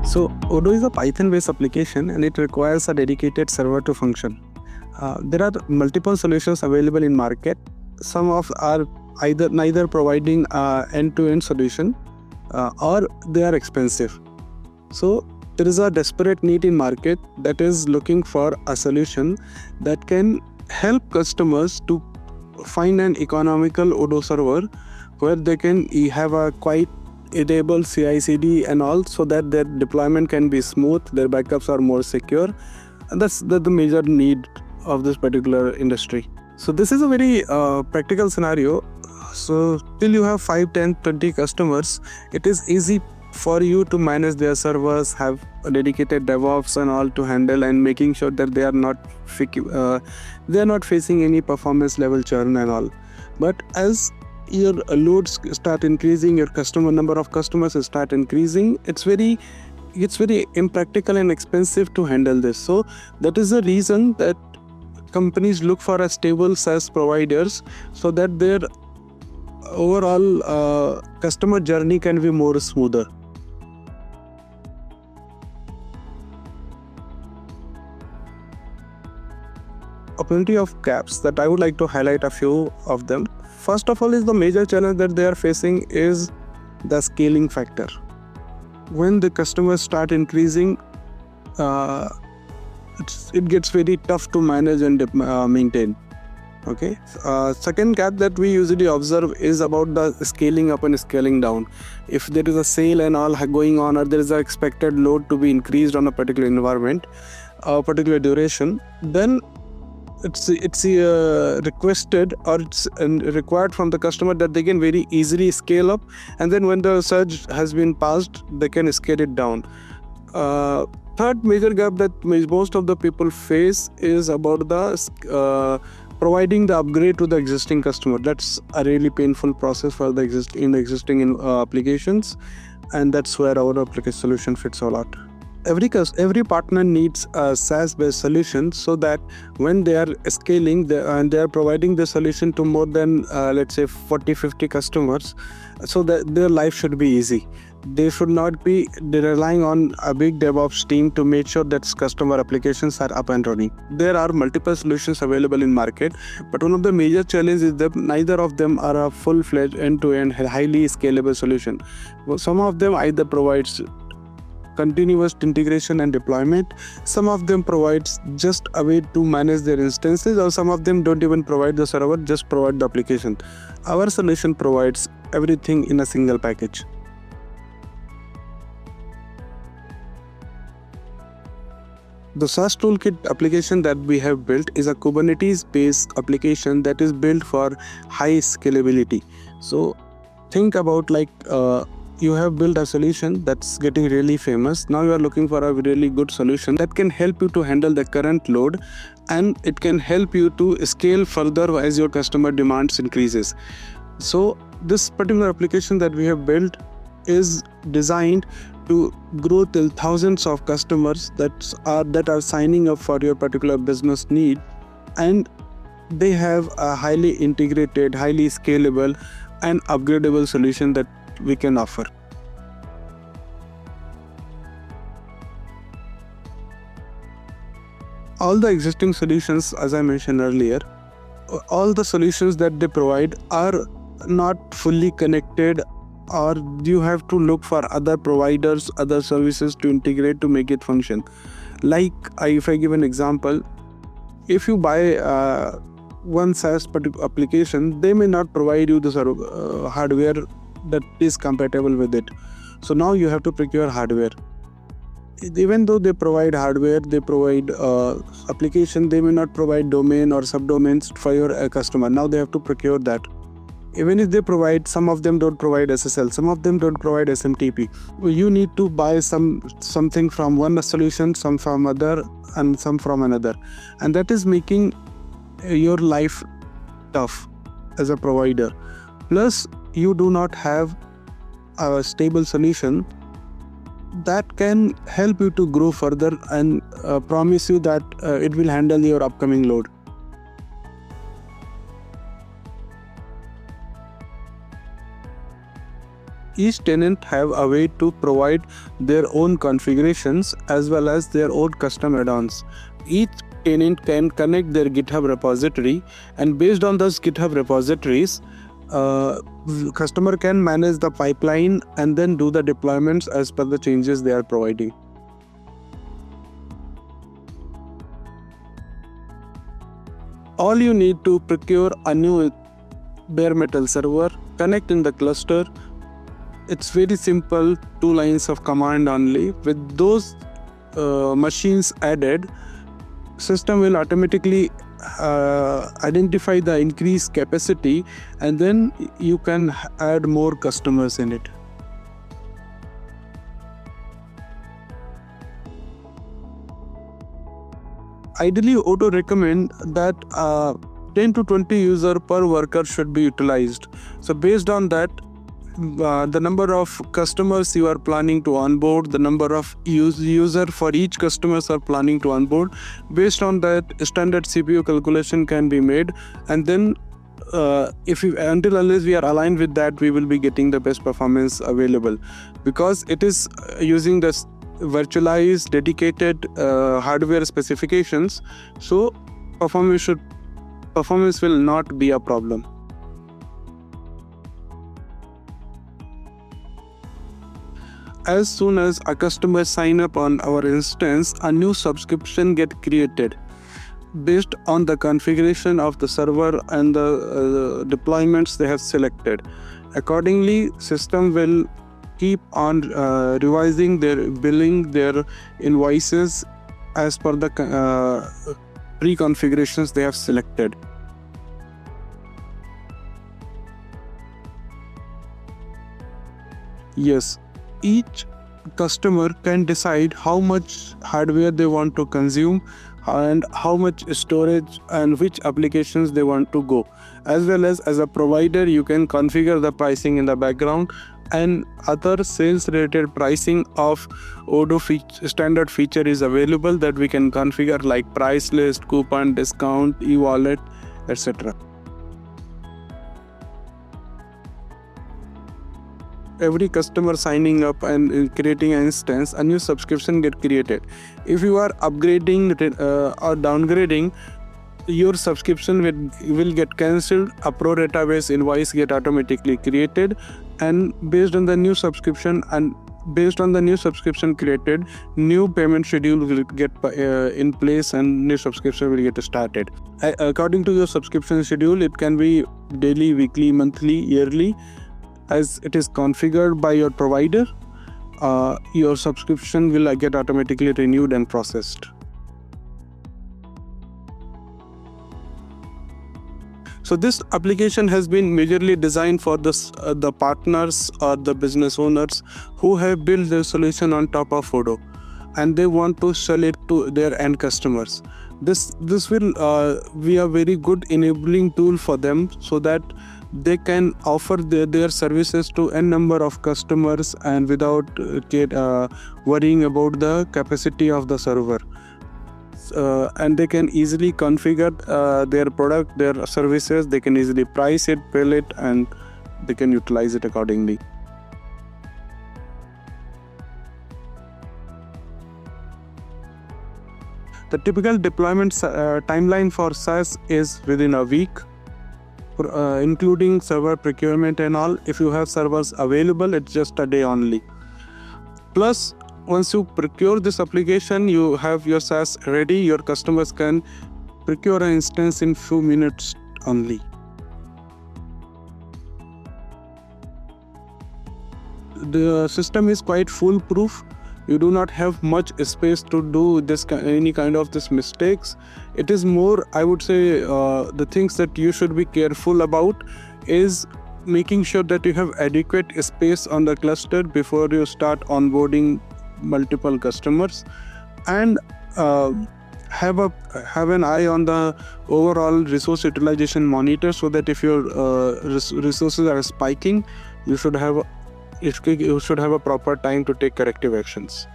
So Odoo is a Python-based application and it requires a dedicated server to function. There are multiple solutions available in market. Some of are neither providing end-to-end solution or they are expensive. So there is a desperate need in market that is looking for a solution that can help customers to find an economical Odoo server where they can have a quite enable CI/CD and all, so that their deployment can be smooth, their backups are more secure, and that's the major need of this particular industry. So this is a very practical scenario. So till you have 5, 10, 20 customers, it is easy for you to manage their servers, have a dedicated DevOps and all to handle, and making sure that they are not facing any performance level churn and all. But as your loads start increasing, your number of customers start increasing, it's very impractical and expensive to handle this. So that is the reason that companies look for a stable SaaS providers, so that their overall customer journey can be more smoother. A plenty of gaps that I would like to highlight a few of them. First of all, is the major challenge that they are facing is the scaling factor. When the customers start increasing, it gets very tough to manage and maintain. Okay. Second gap that we usually observe is about the scaling up and scaling down. If there is a sale and all going on, or there is an expected load to be increased on a particular environment, a particular duration, then it's requested or it's required from the customer that they can very easily scale up, and then when the surge has been passed, they can scale it down. Third major gap that most of the people face is about the providing the upgrade to the existing customer. That's a really painful process for the existing applications, and that's where our application solution fits a lot. Every partner needs a SaaS-based solution, so that when they are scaling and they are providing the solution to more than let's say 40-50 customers, so that their life should be easy. They should not be relying on a big DevOps team to make sure that customer applications are up and running. There are multiple solutions available in market, but one of the major challenges is that neither of them are a full-fledged end-to-end highly scalable solution. Some of them either provides continuous integration and deployment, some of them provides just a way to manage their instances, or some of them don't even provide the server, just provide the application. Our solution provides everything in a single package. The SaaS Toolkit application that we have built is a Kubernetes-based application that is built for high scalability. So think about you have built a solution that's getting really famous. Now you are looking for a really good solution that can help you to handle the current load, and it can help you to scale further as your customer demands increases. So this particular application that we have built is designed to grow till thousands of customers that are signing up for your particular business need, and they have a highly integrated, highly scalable and upgradable solution that we can offer. All the existing solutions, as I mentioned earlier, all the solutions that they provide are not fully connected, or you have to look for other providers, other services to integrate to make it function. Like if I give an example, if you buy one SaaS application, they may not provide you the hardware that is compatible with it. So now you have to procure hardware. Even though they provide hardware, they provide application, they may not provide domain or subdomains for your customer. Now they have to procure that. Even if they provide, some of them don't provide SSL, some of them don't provide SMTP. You need to buy something from one solution, some from other, and some from another. And that is making your life tough as a provider. Plus, you do not have a stable solution that can help you to grow further and promise you that it will handle your upcoming load. each tenant have a way to provide their own configurations as well as their own custom add-ons. Each tenant can connect their GitHub repository, and based on those GitHub repositories, customer can manage the pipeline and then do the deployments as per the changes they are providing. All you need to procure a new bare metal server, connect in the cluster. It's very simple, 2 lines of command only. With those machines added, system will automatically identify the increased capacity, and then you can add more customers in it. Ideally, Odoo recommend that 10 to 20 user per worker should be utilized. So based on that, the number of customers you are planning to onboard, the number of user for each customers are planning to onboard, based on that standard CPU calculation can be made, and then until unless we are aligned with that, we will be getting the best performance available, because it is using the virtualized dedicated hardware specifications, so performance will not be a problem. As soon as a customer sign up on our instance, a new subscription get created based on the configuration of the server and the deployments they have selected. Accordingly, system will keep on revising their billing, their invoices as per the pre-configurations they have selected. Yes, each customer can decide how much hardware they want to consume and how much storage and which applications they want to go. As well as a provider, you can configure the pricing in the background, and other sales related pricing of Odoo standard feature is available that we can configure, like price list, coupon, discount, e-wallet, etc. Every customer signing up and creating an instance, a new subscription get created. If you are upgrading or downgrading, your subscription will get cancelled. A pro rata based invoice get automatically created, and based on the new subscription created, new payment schedule will get in place, and new subscription will get started. According to your subscription schedule, it can be daily, weekly, monthly, yearly. As it is configured by your provider, your subscription will get automatically renewed and processed. So this application has been majorly designed for the partners or the business owners who have built their solution on top of Odoo, and they want to sell it to their end customers. This will be a very good enabling tool for them, so that they can offer their services to n number of customers and without worrying about the capacity of the server. And they can easily configure their product, their services. They can easily price it, bill it, and they can utilize it accordingly. The typical deployment timeline for SaaS is within a week, including server procurement and all. If you have servers available, it's just a day only. Plus, once you procure this application, you have your SaaS ready. Your customers can procure an instance in few minutes only. The system is quite foolproof. You do not have much space to do any kind of this mistakes. It is more, I would say, the things that you should be careful about is making sure that you have adequate space on the cluster before you start onboarding multiple customers, and have an eye on the overall resource utilization monitor, so that if your resources are spiking, you should have a proper time to take corrective actions.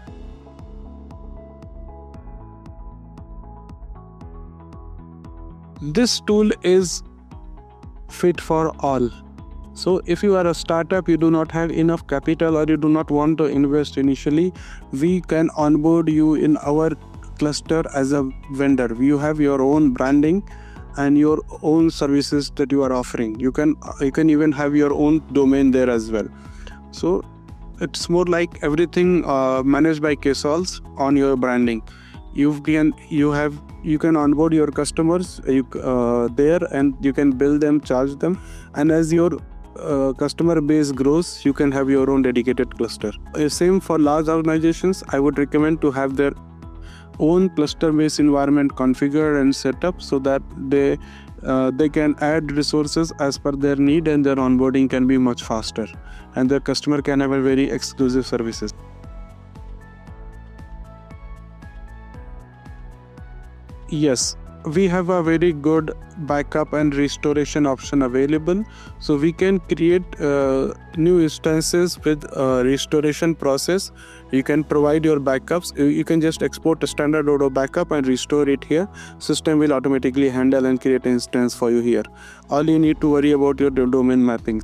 This tool is fit for all. So if you are a startup, you do not have enough capital or you do not want to invest initially, we can onboard you in our cluster as a vendor. You have your own branding and your own services that you are offering. You can even have your own domain there as well. So it's more like everything managed by Ksolves on your branding. You can onboard your customers there, and you can bill them, charge them, and as your customer base grows, you can have your own dedicated cluster. Same for large organizations. I would recommend to have their own cluster-based environment configured and set up so that they can add resources as per their need, and their onboarding can be much faster, and their customer can have a very exclusive services. Yes, we have a very good backup and restoration option available. So we can create new instances with restoration process. You can provide your backups. You can just export a standard Odoo backup and restore it here. System will automatically handle and create an instance for you here. All you need to worry about your domain mapping.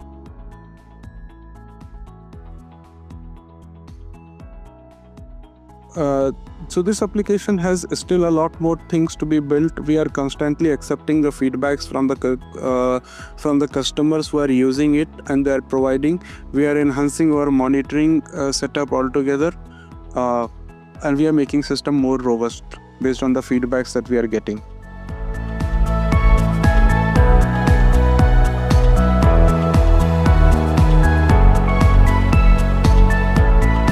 So this application has still a lot more things to be built. We are constantly accepting the feedbacks from the customers who are using it, and they are providing. We are enhancing our monitoring setup altogether, and we are making system more robust based on the feedbacks that we are getting.